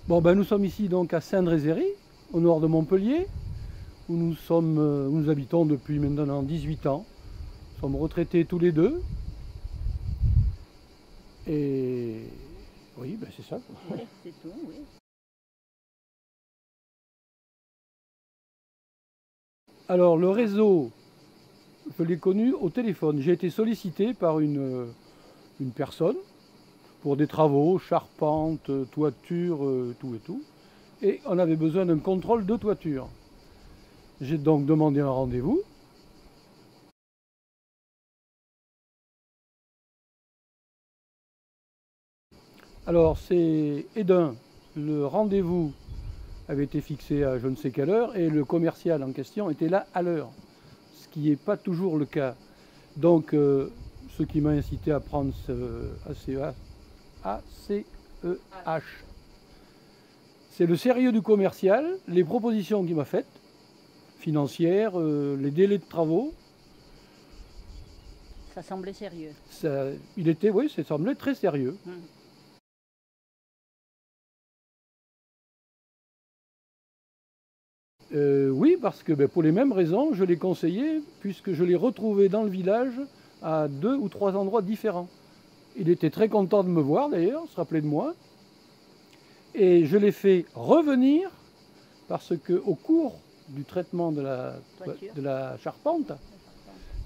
Bon, ben, nous sommes ici donc à Saint-Drézéry, au nord de Montpellier, où nous habitons depuis maintenant 18 ans. Nous sommes retraités tous les deux. Et oui, ben c'est ça. Oui, c'est tout, oui. Alors le réseau, je l'ai connu au téléphone. J'ai été sollicité par une personne pour des travaux, charpente, toiture, tout et tout. Et on avait besoin d'un contrôle de toiture. J'ai donc demandé un rendez-vous. Alors c'est Edun, le rendez-vous avait été fixé à je ne sais quelle heure et le commercial en question était là à l'heure, ce qui n'est pas toujours le cas. Donc ce qui m'a incité à prendre ce ACEH, c'est le sérieux du commercial, les propositions qu'il m'a faites, financières, les délais de travaux. Ça semblait sérieux. Oui, ça semblait très sérieux. Oui, parce que pour les mêmes raisons, je l'ai conseillé, puisque je l'ai retrouvé dans le village à 2 ou 3 endroits différents. Il était très content de me voir d'ailleurs, se rappelait de moi. Et je l'ai fait revenir parce qu'au cours du traitement de la charpente,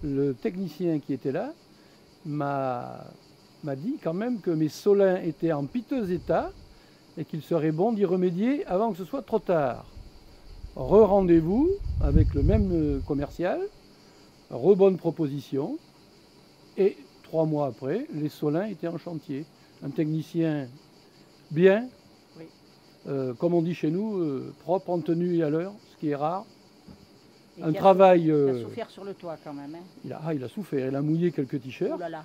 le technicien qui était là m'a dit quand même que mes solins étaient en piteux état et qu'il serait bon d'y remédier avant que ce soit trop tard. Re-rendez-vous avec le même commercial, re-bonne proposition, et 3 mois après, les solins étaient en chantier. Un technicien bien, oui. Comme on dit chez nous, propre, en tenue et à l'heure, ce qui est rare. Et un travail... il a souffert sur le toit quand même. Hein. Il a souffert, il a mouillé quelques t-shirts. Oh là là.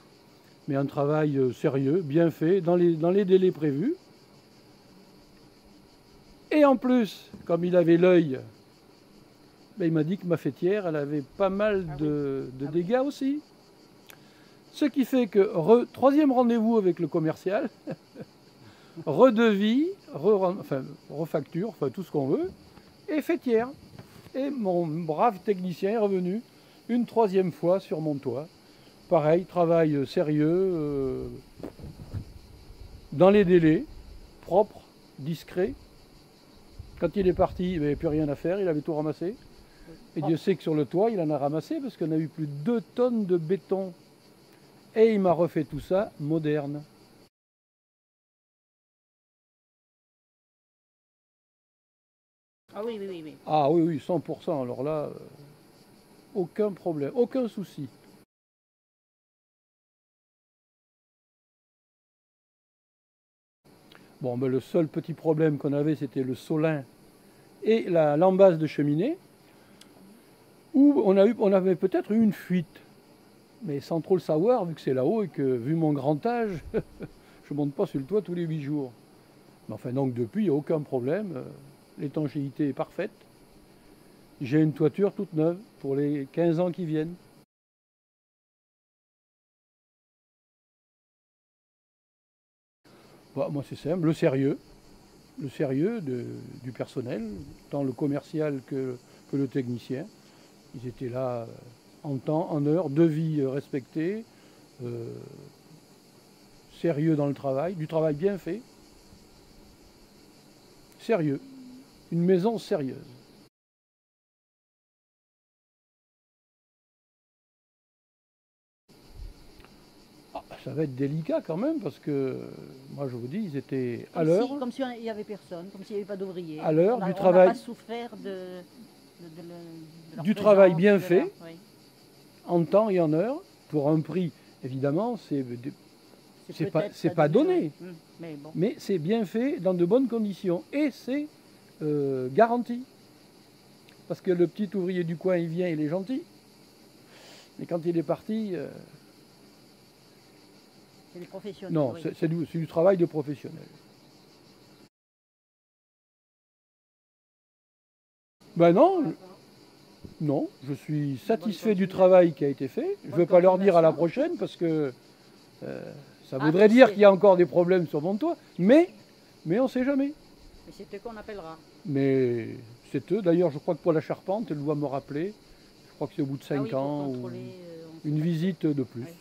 Mais un travail sérieux, bien fait, dans les délais prévus. Et en plus, comme il avait l'œil, il m'a dit que ma fêtière, elle avait pas mal de dégâts aussi. Ce qui fait que, troisième rendez-vous avec le commercial, redevis, refacture, enfin tout ce qu'on veut, et fêtière. Et mon brave technicien est revenu une 3e fois sur mon toit. Pareil, travail sérieux, dans les délais, propre, discret. Quand il est parti, il n'avait plus rien à faire, il avait tout ramassé. Et Dieu sait que sur le toit, il en a ramassé parce qu'on a eu plus de 2 tonnes de béton. Et il m'a refait tout ça moderne. Ah oui, oui, oui, oui. Ah oui, oui, 100%. Alors là, aucun problème, aucun souci. Bon, le seul petit problème qu'on avait, c'était le solin et la lambasse de cheminée, où on avait peut-être eu une fuite, mais sans trop le savoir, vu que c'est là-haut et que, vu mon grand âge, je ne monte pas sur le toit tous les 8 jours. Mais enfin, donc depuis, il n'y a aucun problème. L'étanchéité est parfaite. J'ai une toiture toute neuve pour les 15 ans qui viennent. Bah, moi, c'est simple, le sérieux du personnel, tant le commercial que le technicien. Ils étaient là en temps, en heure, devis respectés, sérieux dans le travail, du travail bien fait. Sérieux. Une maison sérieuse. Ça va être délicat quand même parce que, moi je vous dis, ils étaient à l'heure. Comme s'il n'y avait personne, comme s'il n'y avait pas d'ouvriers. À l'heure du travail. On n'a pas souffert de du travail bien fait, oui. En temps et en heure, pour un prix, évidemment, c'est pas donné. Mais c'est bien fait dans de bonnes conditions et c'est garanti. Parce que le petit ouvrier du coin, il vient, il est gentil. Mais quand il est parti... c'est des professionnels. Non, oui. c'est du travail de professionnel. Ben non, non, je suis satisfait du travail qui a été fait. Je ne veux pas leur dire à la prochaine parce que ça voudrait dire qu'il y a encore des problèmes sur mon toit. Mais on ne sait jamais. Mais c'est eux qu'on appellera. Mais c'est eux. D'ailleurs, je crois que pour la charpente, elle doit me rappeler. Je crois que c'est au bout de 5 Ah oui, pour ans ou contrôler, on sait une pas. visite de plus. Ouais.